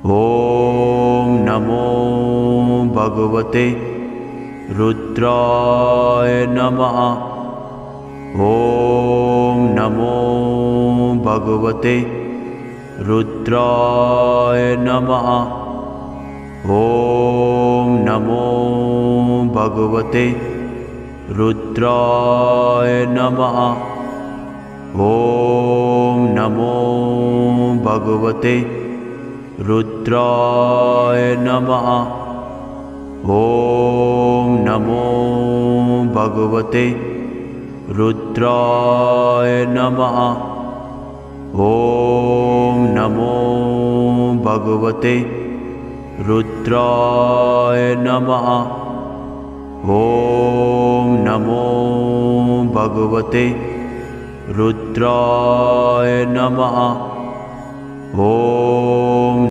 ॐ नमो भगवते रुद्राय नमः। ॐ नमो भगवते रुद्राय नमः। ॐ नमो भगवते रुद्राय नमः। ॐ नमो भगवते रुद्राय नमः। ॐ नमो भगवते रुद्राय नमः। ॐ नमो भगवते रुद्राय नमः। ॐ नमो भगवते रुद्राय नमः। ॐ